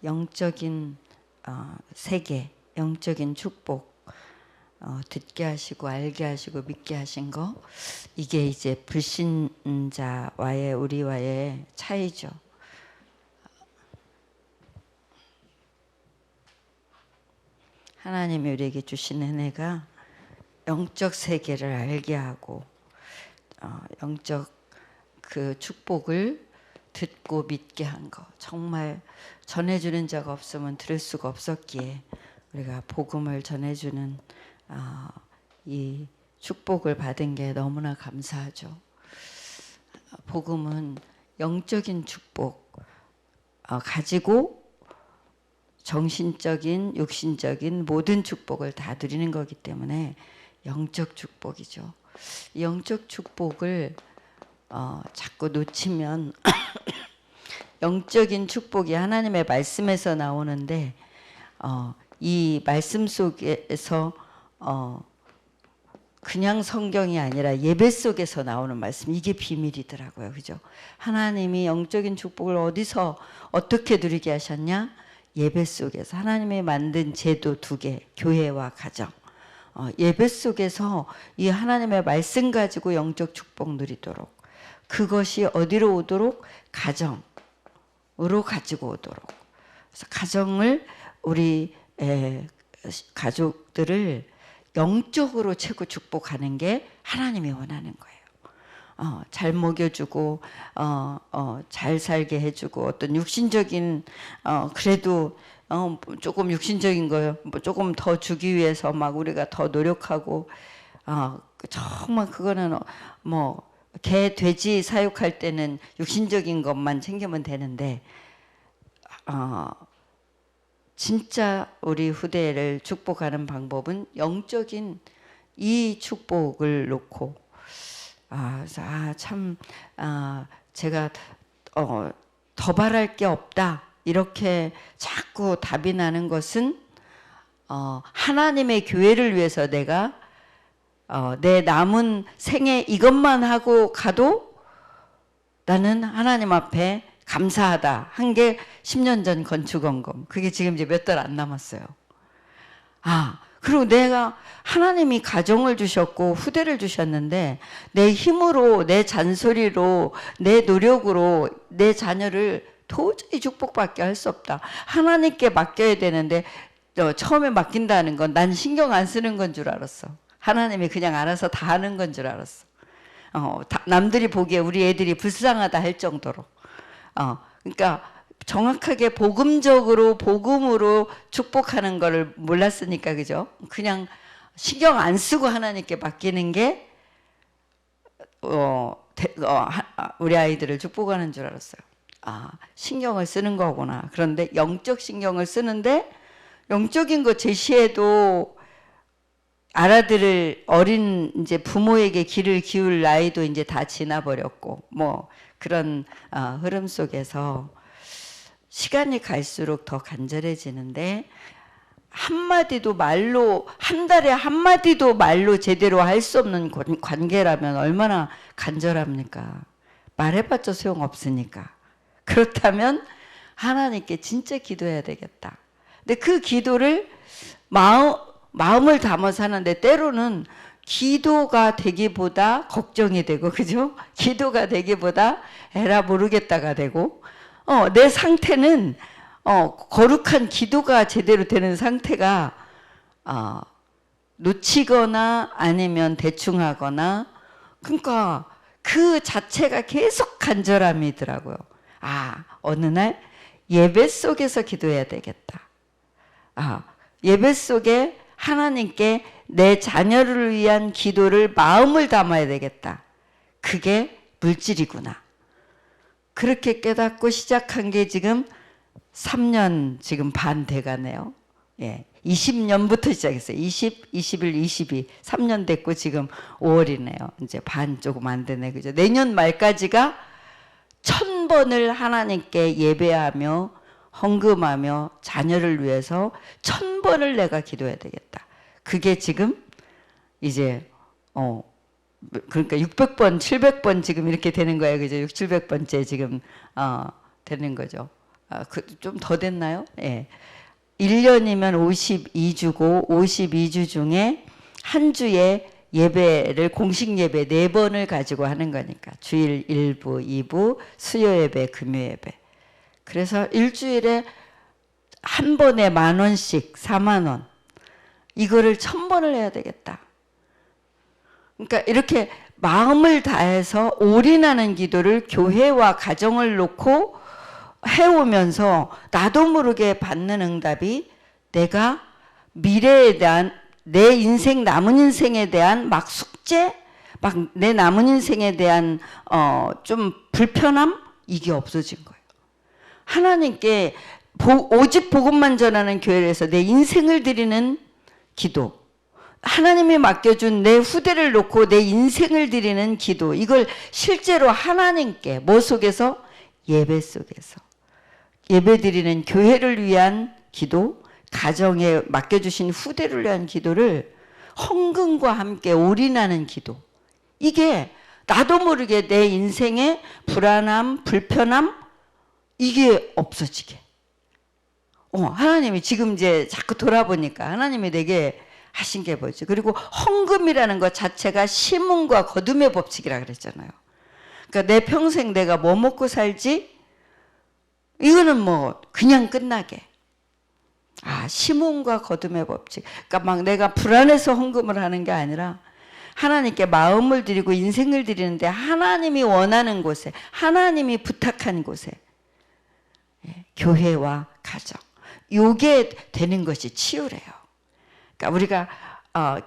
영적인 세계, 영적인 축복 듣게 하시고 알게 하시고 믿게 하신 거, 이게 이제 불신자와의 우리와의 차이죠. 하나님이 우리에게 주신 은혜가 영적 세계를 알게 하고 영적 그 축복을 듣고 믿게 한 거, 정말 전해주는 자가 없으면 들을 수가 없었기에 우리가 복음을 전해주는 이 축복을 받은 게 너무나 감사하죠. 복음은 영적인 축복 가지고 정신적인, 육신적인 모든 축복을 다 누리는 거기 때문에 영적 축복이죠. 이 영적 축복을 자꾸 놓치면 영적인 축복이 하나님의 말씀에서 나오는데 이 말씀 속에서 그냥 성경이 아니라 예배 속에서 나오는 말씀, 이게 비밀이더라고요. 그죠? 하나님이 영적인 축복을 어디서 어떻게 누리게 하셨냐? 예배 속에서. 하나님이 만든 제도 2개, 교회와 가정. 예배 속에서 이 하나님의 말씀 가지고 영적 축복 누리도록, 그것이 어디로 오도록? 가정으로 가지고 오도록. 그래서 가정을, 우리 가족들을 영적으로 최고 축복하는 게 하나님이 원하는 거예요. 잘 먹여주고 잘 살게 해주고, 어떤 육신적인 그래도 조금 육신적인 거요, 뭐 조금 더 주기 위해서 막 우리가 더 노력하고, 정말 그거는 뭐 개, 돼지 사육할 때는 육신적인 것만 챙기면 되는데 진짜 우리 후대를 축복하는 방법은 영적인 이 축복을 놓고, 그래서 참 제가 더 바랄 게 없다 이렇게 자꾸 답이 나는 것은, 하나님의 교회를 위해서 내가 내 남은 생에 이것만 하고 가도 나는 하나님 앞에 감사하다 한 게 10년 전 건축원금, 그게 지금 이제 몇 달 안 남았어요. 그리고 내가, 하나님이 가정을 주셨고 후대를 주셨는데 내 힘으로, 내 잔소리로, 내 노력으로 내 자녀를 도저히 축복받게 할 수 없다. 하나님께 맡겨야 되는데 처음에 맡긴다는 건 난 신경 안 쓰는 건 줄 알았어. 하나님이 그냥 알아서 다 하는 건 줄 알았어. 남들이 보기에 우리 애들이 불쌍하다 할 정도로. 그러니까 정확하게 복음적으로, 복음으로 축복하는 거를 몰랐으니까, 그죠? 그냥 신경 안 쓰고 하나님께 맡기는 게 우리 아이들을 축복하는 줄 알았어요. 신경을 쓰는 거구나. 그런데 영적 신경을 쓰는데, 영적인 거 제시해도 알아들을 어린 이제 부모에게 귀를 기울 나이도 이제 다 지나버렸고, 뭐 그런 흐름 속에서 시간이 갈수록 더 간절해지는데, 한마디도 말로, 한 달에 한마디도 말로 제대로 할 수 없는 관계라면 얼마나 간절합니까? 말해봤자 소용없으니까. 그렇다면 하나님께 진짜 기도해야 되겠다. 근데 그 기도를 마음을 담아서 하는데, 때로는 기도가 되기보다 걱정이 되고, 그죠? 기도가 되기보다 에라 모르겠다가 되고, 내 상태는 거룩한 기도가 제대로 되는 상태가 놓치거나 아니면 대충 하거나, 그러니까 그 자체가 계속 간절함이더라고요. 어느 날 예배 속에서 기도해야 되겠다. 예배 속에 하나님께 내 자녀를 위한 기도를 마음을 담아야 되겠다. 그게 물질이구나. 그렇게 깨닫고 시작한 게 지금 3년 지금 반 돼가네요. 20년부터 시작했어요. 20, 21, 22, 3년 됐고 지금 5월이네요. 이제 반 조금 안 되네, 그죠? 내년 말까지가 1000번을 하나님께 예배하며 헌금하며 자녀를 위해서 1000번을 내가 기도해야 되겠다. 그게 지금 이제 그러니까 600번, 700번 지금 이렇게 되는 거예요. 그죠? 6, 700번째 지금 되는 거죠. 좀 더 됐나요? 예. 1년이면 52주고 52주 중에 한 주에 예배를 공식 예배 4번을 가지고 하는 거니까 주일 1부, 2부, 수요 예배, 금요 예배. 그래서 일주일에 한 번에 10,000원씩 40,000원. 이거를 1000번을 해야 되겠다. 그러니까 이렇게 마음을 다해서 올인하는 기도를 교회와 가정을 놓고 해오면서 나도 모르게 받는 응답이 내가 미래에 대한 내 인생 남은 인생에 대한 막 숙제, 막 내 남은 인생에 대한 좀 불편함 이게 없어진 거예요. 하나님께 오직 복음만 전하는 교회에서 내 인생을 드리는 기도, 하나님이 맡겨준 내 후대를 놓고 내 인생을 드리는 기도, 이걸 실제로 하나님께 뭐 속에서? 예배 속에서 예배 드리는 교회를 위한 기도, 가정에 맡겨주신 후대를 위한 기도를 헌금과 함께 올인하는 기도, 이게 나도 모르게 내 인생의 불안함, 불편함 이게 없어지게 하나님이 지금 이제 자꾸 돌아보니까 하나님이 내게 하신 게 뭐지? 그리고 헌금이라는 것 자체가 심음과 거둠의 법칙이라 그랬잖아요. 그러니까 내 평생 내가 뭐 먹고 살지? 이거는 뭐 그냥 끝나게. 심음과 거둠의 법칙. 그러니까 막 내가 불안해서 헌금을 하는 게 아니라 하나님께 마음을 드리고 인생을 드리는데 하나님이 원하는 곳에, 하나님이 부탁한 곳에 교회와 가정, 요게 되는 것이 치유래요. 그러니까 우리가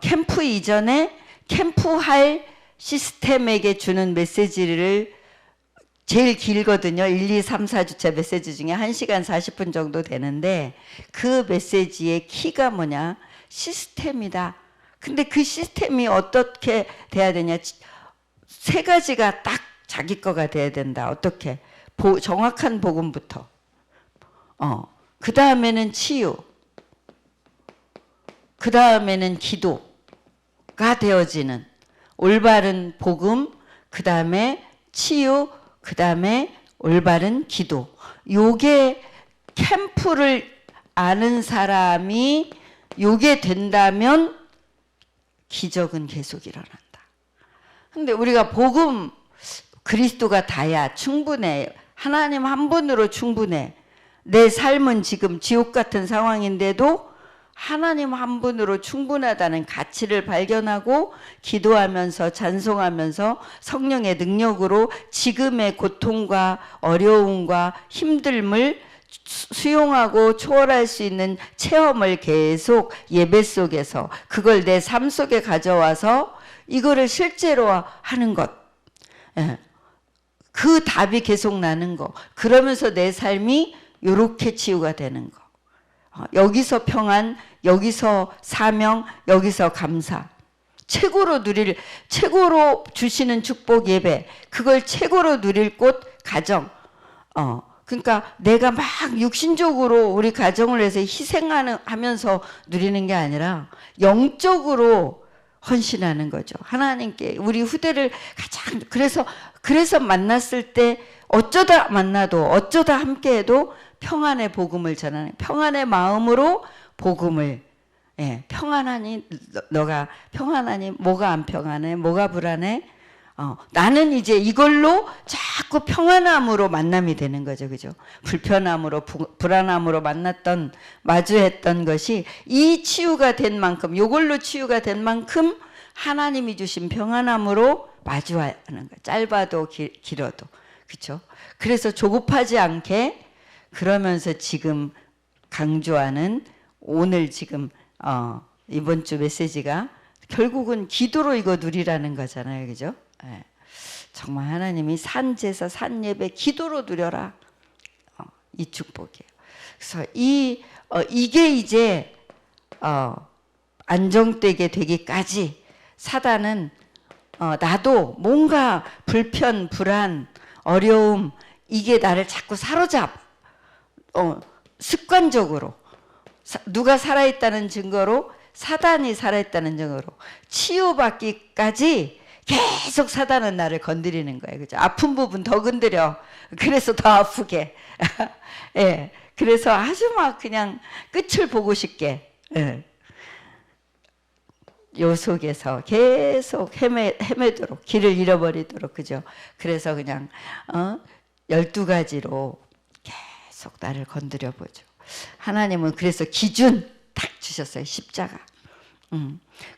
캠프 이전에 캠프할 시스템에게 주는 메시지를 제일 길거든요. 1, 2, 3, 4주차 메시지 중에 1시간 40분 정도 되는데 그 메시지의 키가 뭐냐? 시스템이다. 근데 그 시스템이 어떻게 돼야 되냐? 3가지가 딱 자기 거가 돼야 된다. 어떻게? 정확한 복음부터. 그 다음에는 치유. 그 다음에는 기도가 되어지는 올바른 복음, 그 다음에 치유, 그 다음에 올바른 기도. 요게 캠프를 아는 사람이 요게 된다면 기적은 계속 일어난다. 근데 우리가 복음, 그리스도가 다야 충분해. 하나님 한 분으로 충분해. 내 삶은 지금 지옥 같은 상황인데도 하나님 한 분으로 충분하다는 가치를 발견하고 기도하면서 찬송하면서 성령의 능력으로 지금의 고통과 어려움과 힘듦을 수용하고 초월할 수 있는 체험을 계속 예배 속에서 그걸 내 삶 속에 가져와서 이거를 실제로 하는 것. 그 답이 계속 나는 거. 그러면서 내 삶이 이렇게 치유가 되는 거. 여기서 평안, 여기서 사명, 여기서 감사. 최고로 주시는 축복 예배. 그걸 최고로 누릴 곳 가정. 그러니까 내가 막 육신적으로 우리 가정을 위해서 희생하면서 누리는 게 아니라 영적으로 헌신하는 거죠. 하나님께 우리 후대를 가장 그래서 만났을 때 어쩌다 만나도 어쩌다 함께해도 평안의 복음을 전하는 평안의 마음으로 복음을 평안하니 너가 평안하니 뭐가 안 평안해 뭐가 불안해 나는 이제 이걸로 자꾸 평안함으로 만남이 되는 거죠. 그죠? 불편함으로 불안함으로 마주했던 것이 이 치유가 된 만큼 이걸로 치유가 된 만큼 하나님이 주신 평안함으로 마주하는 거예요. 짧아도 길어도. 그렇죠? 그래서 조급하지 않게 그러면서 지금 강조하는 오늘 지금 이번 주 메시지가 결국은 기도로 이거 누리라는 거잖아요. 그죠? 네. 정말 하나님이 산제사 산예배 기도로 누려라. 이 축복이에요. 그래서 이게 이제 안정되게 되기까지 사단은 나도 뭔가 불편, 불안, 어려움 이게 나를 자꾸 사로잡 습관적으로 누가 살아있다는 증거로 사단이 살아있다는 증거로 치유받기까지 계속 사단은 나를 건드리는 거예요. 그죠? 아픈 부분 더 건드려. 그래서 더 아프게. 예. 그래서 아주 막 그냥 끝을 보고 싶게. 예. 요 속에서 계속 헤매도록, 길을 잃어버리도록, 그죠? 그래서 그냥 12가지로 계속 나를 건드려 보죠. 하나님은 그래서 기준 딱 주셨어요. 십자가.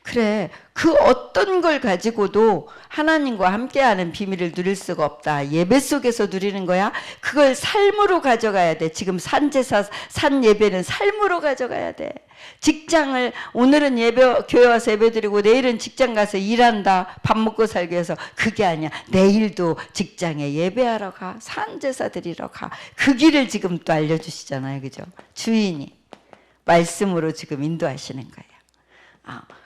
그래, 그 어떤 걸 가지고도 하나님과 함께하는 비밀을 누릴 수가 없다. 예배 속에서 누리는 거야. 그걸 삶으로 가져가야 돼. 지금 산제사, 산 예배는 삶으로 가져가야 돼. 직장을, 오늘은 교회 와서 예배 드리고 내일은 직장 가서 일한다. 밥 먹고 살기 위해서. 그게 아니야. 내일도 직장에 예배하러 가. 산제사 드리러 가. 그 길을 지금 또 알려주시잖아요. 그죠? 주인이 말씀으로 지금 인도하시는 거예요.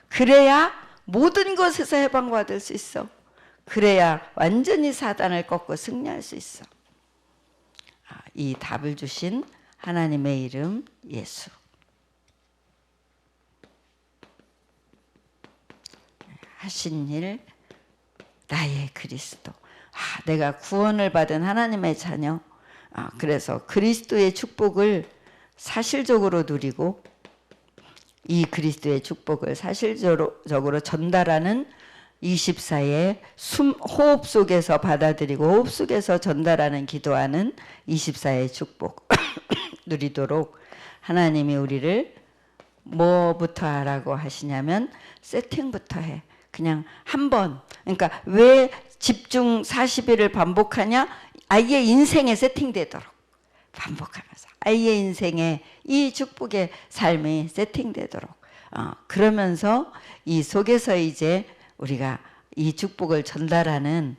그래야 모든 것에서 해방받을 수 있어. 그래야 완전히 사단을 꺾고 승리할 수 있어. 이 답을 주신 하나님의 이름 예수. 하신 일 나의 그리스도. 내가 구원을 받은 하나님의 자녀. 그래서 그리스도의 축복을 사실적으로 누리고 이 그리스도의 축복을 사실적으로 전달하는 24의 호흡 속에서 받아들이고 호흡 속에서 전달하는 기도하는 24의 축복 누리도록 하나님이 우리를 뭐부터 하라고 하시냐면 세팅부터 해. 그냥 한 번. 그러니까 왜 집중 40일을 반복하냐? 아예 인생에 세팅되도록 반복하면서 아이의 인생에 이 축복의 삶이 세팅되도록 그러면서 이 속에서 이제 우리가 이 축복을 전달하는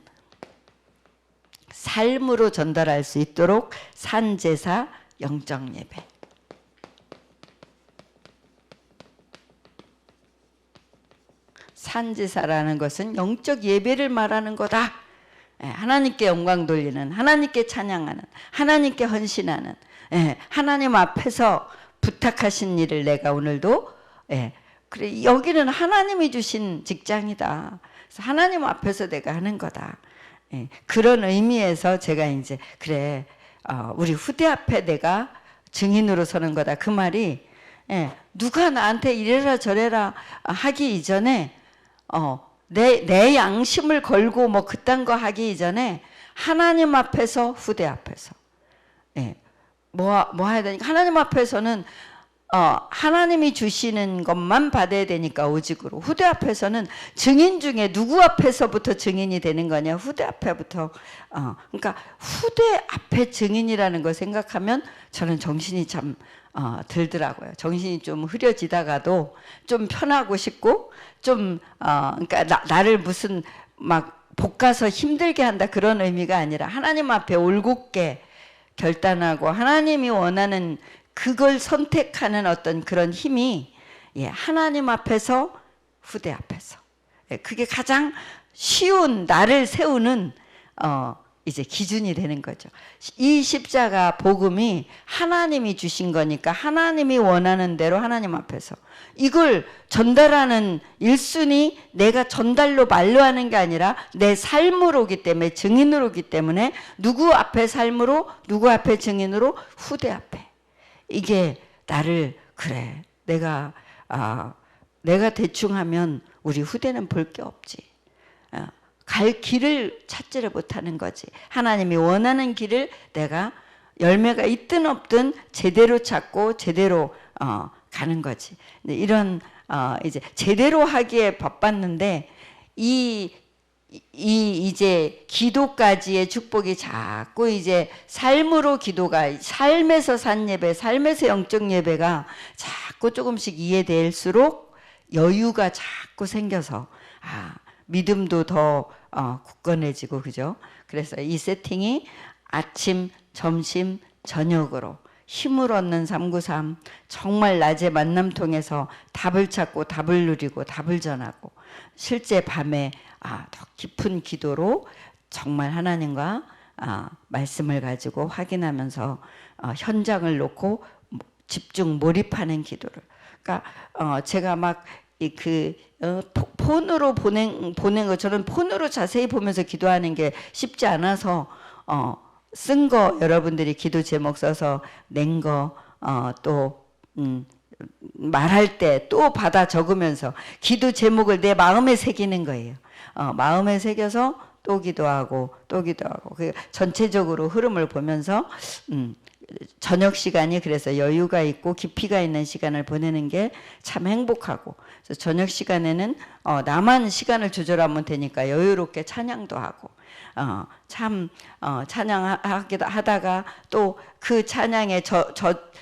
삶으로 전달할 수 있도록 산제사 영적 예배. 산제사라는 것은 영적 예배를 말하는 거다. 하나님께 영광 돌리는, 하나님께 찬양하는, 하나님께 헌신하는, 하나님 앞에서 부탁하신 일을 내가 오늘도, 그래, 여기는 하나님이 주신 직장이다. 그래서 하나님 앞에서 내가 하는 거다. 그런 의미에서 제가 이제, 그래, 우리 후대 앞에 내가 증인으로 서는 거다. 그 말이, 누가 나한테 이래라 저래라 하기 이전에, 내 양심을 걸고 뭐 그딴 거 하기 이전에 하나님 앞에서 후대 앞에서 뭐 해야 되니까 하나님 앞에서는 하나님이 주시는 것만 받아야 되니까 오직으로 후대 앞에서는 증인 중에 누구 앞에서부터 증인이 되는 거냐 후대 앞에부터 그러니까 후대 앞에 증인이라는 걸 생각하면 저는 정신이 참 들더라고요. 정신이 좀 흐려지다가도 좀 편하고 싶고 좀 그러니까 나를 무슨 막 볶아서 힘들게 한다 그런 의미가 아니라 하나님 앞에 올곧게 결단하고 하나님이 원하는 그걸 선택하는 어떤 그런 힘이 하나님 앞에서 후대 앞에서 그게 가장 쉬운 나를 세우는 이제 기준이 되는 거죠. 이 십자가 복음이 하나님이 주신 거니까 하나님이 원하는 대로 하나님 앞에서 이걸 전달하는 1순위 내가 전달로 말로 하는 게 아니라 내 삶으로기 때문에 증인으로기 때문에 누구 앞에 삶으로 누구 앞에 증인으로 후대 앞에 이게 나를 그래 내가 대충 하면 우리 후대는 볼 게 없지. 갈 길을 찾지를 못하는 거지. 하나님이 원하는 길을 내가 열매가 있든 없든 제대로 찾고 제대로 가는 거지. 이런 이제 제대로 하기에 바빴는데 이제 기도까지의 축복이 자꾸 이제 삶으로 기도가 삶에서 산예배, 삶에서 영적 예배가 자꾸 조금씩 이해될수록 여유가 자꾸 생겨서 믿음도 더 굳건해지고 그죠? 그래서 이 세팅이 아침, 점심, 저녁으로 힘을 얻는 393 정말 낮에 만남 통해서 답을 찾고 답을 누리고 답을 전하고 실제 밤에 더 깊은 기도로 정말 하나님과 말씀을 가지고 확인하면서 현장을 놓고 집중 몰입하는 기도를 그러니까 제가 막 폰으로 보낸 거 저는 폰으로 자세히 보면서 기도하는 게 쉽지 않아서 쓴 거 여러분들이 기도 제목 써서 낸 거 또 말할 때 또 받아 적으면서 기도 제목을 내 마음에 새기는 거예요. 마음에 새겨서 또 기도하고 또 기도하고 그 전체적으로 흐름을 보면서 저녁 시간이 그래서 여유가 있고 깊이가 있는 시간을 보내는 게 참 행복하고, 그래서 저녁 시간에는 나만 시간을 조절하면 되니까 여유롭게 찬양도 하고 찬양하기도 하다가 또 그 찬양에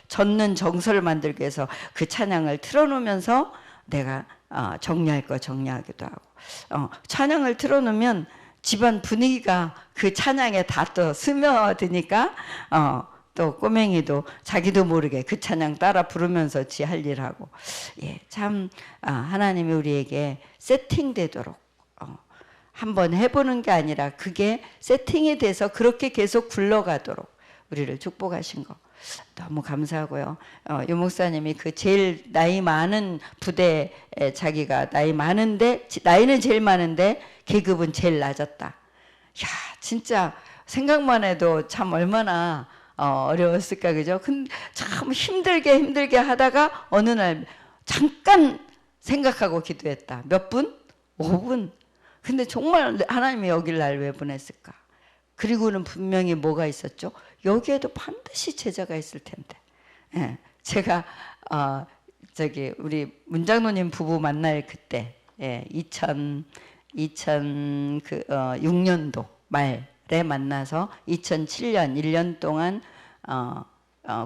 젖는 정서를 만들기 위해서 그 찬양을 틀어놓으면서 내가 정리할 거 정리하기도 하고, 찬양을 틀어놓으면 집안 분위기가 그 찬양에 다 또 스며드니까 또 꼬맹이도 자기도 모르게 그 찬양 따라 부르면서 지 할 일하고, 참 하나님이 우리에게 세팅되도록 한번 해보는 게 아니라 그게 세팅이 돼서 그렇게 계속 굴러가도록 우리를 축복하신 거 너무 감사하고요. 유 목사님이 그 제일 나이 많은 부대에 자기가 나이 많은데 나이는 제일 많은데 계급은 제일 낮았다. 야, 진짜 생각만 해도 참 얼마나 어려웠을까, 그죠? 근데 참 힘들게 하다가 어느 날 잠깐 생각하고 기도했다. 몇 분? 5분. 근데 정말 하나님이 여길 날 왜 보냈을까? 그리고는 분명히 뭐가 있었죠? 여기에도 반드시 제자가 있을 텐데. 제가 우리 문장로님 부부 만날 그때 2006년도 말에 만나서 2007년 1년 동안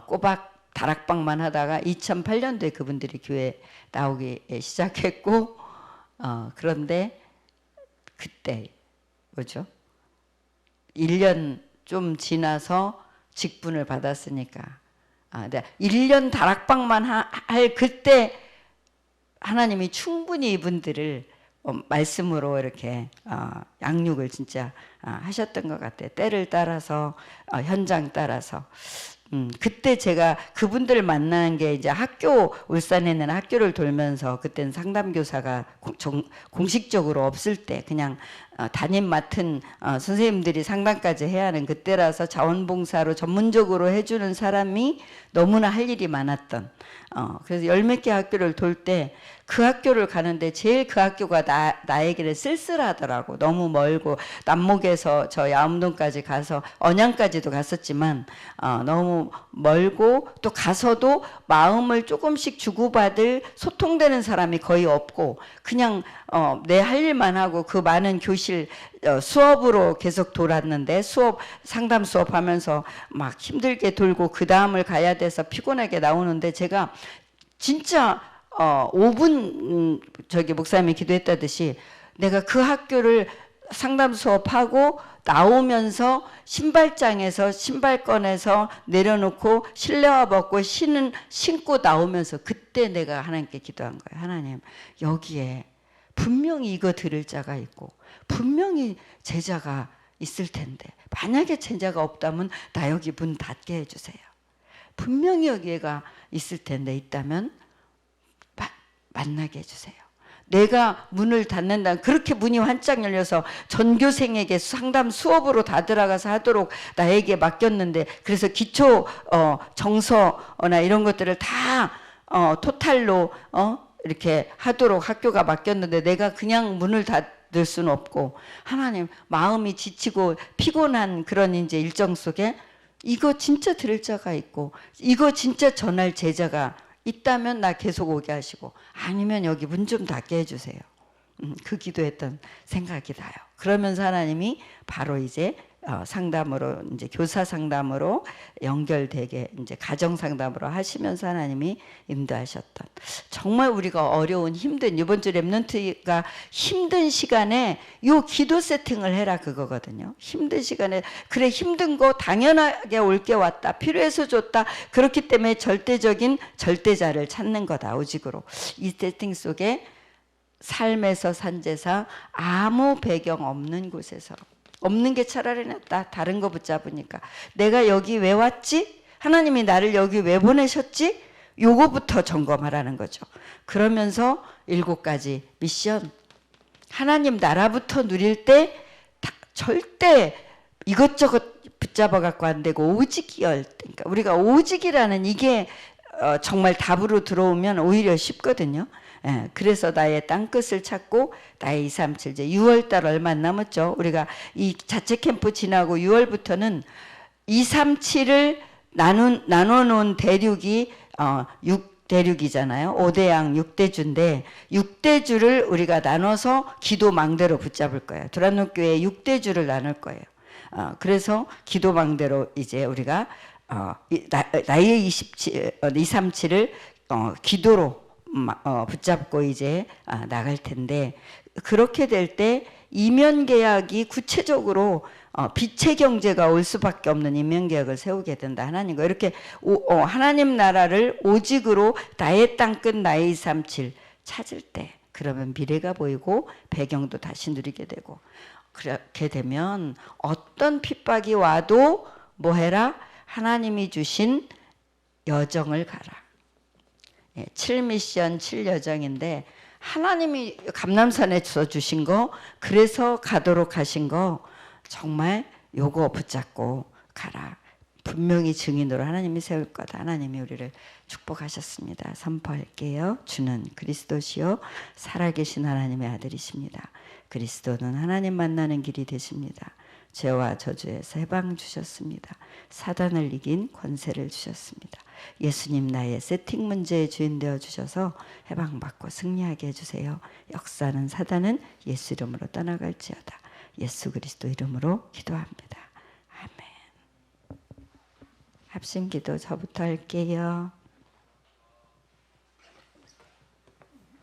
꼬박 다락방만 하다가 2008년도에 그분들이 교회 나오기 시작했고, 그런데 그때 뭐죠? 1년 좀 지나서 직분을 받았으니까 1년 다락방만 할 그때 하나님이 충분히 이분들을 말씀으로 이렇게 양육을 진짜 하셨던 것 같아요. 때를 따라서 현장 따라서. 그때 제가 그분들을 만난 게 이제 울산에 있는 학교를 돌면서, 그때는 상담교사가 공식적으로 없을 때 그냥 담임 맡은 선생님들이 상담까지 해야 하는 그때라서 자원봉사로 전문적으로 해주는 사람이 너무나 할 일이 많았던, 그래서 열 몇 개 학교를 돌 때 그 학교를 가는데 제일 그 학교가 나에게는 쓸쓸하더라고. 너무 멀고 남목에서 저 야암동까지 가서 언양까지도 갔었지만 너무 멀고, 또 가서도 마음을 조금씩 주고받을 소통되는 사람이 거의 없고 그냥 내 할 일만 하고 그 많은 교실 수업으로 계속 돌았는데, 상담 수업하면서 막 힘들게 돌고 그 다음을 가야 돼서 피곤하게 나오는데, 제가 진짜 5분 저기 목사님이 기도했다듯이 내가 그 학교를 상담 수업하고 나오면서 신발장에서 신발 꺼내서 내려놓고 실내화 벗고 신고 나오면서 그때 내가 하나님께 기도한 거예요. 하나님, 여기에 분명히 이거 들을 자가 있고 분명히 제자가 있을 텐데, 만약에 제자가 없다면 나 여기 문 닫게 해주세요. 분명히 여기가 있을 텐데 있다면 만나게 해주세요. 내가 문을 닫는다, 그렇게 문이 환짝 열려서 전교생에게 상담 수업으로 다 들어가서 하도록 나에게 맡겼는데, 그래서 기초 정서나 이런 것들을 다 토탈로 이렇게 하도록 학교가 맡겼는데, 내가 그냥 문을 닫을 수는 없고, 하나님, 마음이 지치고 피곤한 그런 이제 일정 속에 이거 진짜 들을 자가 있고 이거 진짜 전할 제자가 있다면 나 계속 오게 하시고, 아니면 여기 문 좀 닫게 해주세요. 그 기도했던 생각이 나요. 그러면서 하나님이 바로 이제 상담으로, 이제 교사 상담으로 연결되게 이제 가정 상담으로 하시면서 하나님이 인도하셨던, 정말 우리가 어려운 힘든, 이번 주 랩런트가 힘든 시간에 요 기도 세팅을 해라 그거거든요. 힘든 시간에, 그래 힘든 거 당연하게 올 게 왔다, 필요해서 줬다, 그렇기 때문에 절대적인 절대자를 찾는 거다, 오직으로. 이 세팅 속에 삶에서 산제사, 아무 배경 없는 곳에서, 없는 게 차라리 낫다. 다른 거 붙잡으니까. 내가 여기 왜 왔지? 하나님이 나를 여기 왜 보내셨지? 요거부터 점검하라는 거죠. 그러면서 7가지 미션. 하나님 나라부터 누릴 때 절대 이것저것 붙잡아 갖고 안 되고 오직이열. 그러니까 우리가 오직이라는 이게 정말 답으로 들어오면 오히려 쉽거든요. 예, 그래서 나의 땅끝을 찾고 나의 237 이제 6월달 얼마 안 남았죠. 우리가 이 자체 캠프 지나고 6월부터는 237을 나눠 놓은 대륙이 6대륙이잖아요. 5대양 6대주인데 6대주를 우리가 나눠서 기도망대로 붙잡을 거예요. 두란노교회 6대주를 나눌 거예요. 그래서 기도망대로 이제 우리가 나의 237을 기도로 붙잡고 이제 나갈 텐데, 그렇게 될 때 이면계약이 구체적으로 빛의 경제가 올 수밖에 없는 이면계약을 세우게 된다. 하나님과 이렇게 하나님 나라를 오직으로 나의 땅끝 나의 237 찾을 때, 그러면 미래가 보이고 배경도 다시 누리게 되고, 그렇게 되면 어떤 핍박이 와도 뭐 해라? 하나님이 주신 여정을 가라. 7미션 7여정인데 하나님이 감람산에서 주신 거, 그래서 가도록 하신 거, 정말 요거 붙잡고 가라. 분명히 증인으로 하나님이 세울 거다. 하나님이 우리를 축복하셨습니다. 선포할게요. 주는 그리스도시요 살아계신 하나님의 아들이십니다. 그리스도는 하나님 만나는 길이 되십니다. 죄와 저주에서 해방 주셨습니다. 사단을 이긴 권세를 주셨습니다. 예수님 나의 세팅 문제의 주인 되어 주셔서 해방받고 승리하게 해주세요. 역사는 사단은 예수 이름으로 떠나갈지어다. 예수 그리스도 이름으로 기도합니다. 아멘. 합심기도 저부터 할게요.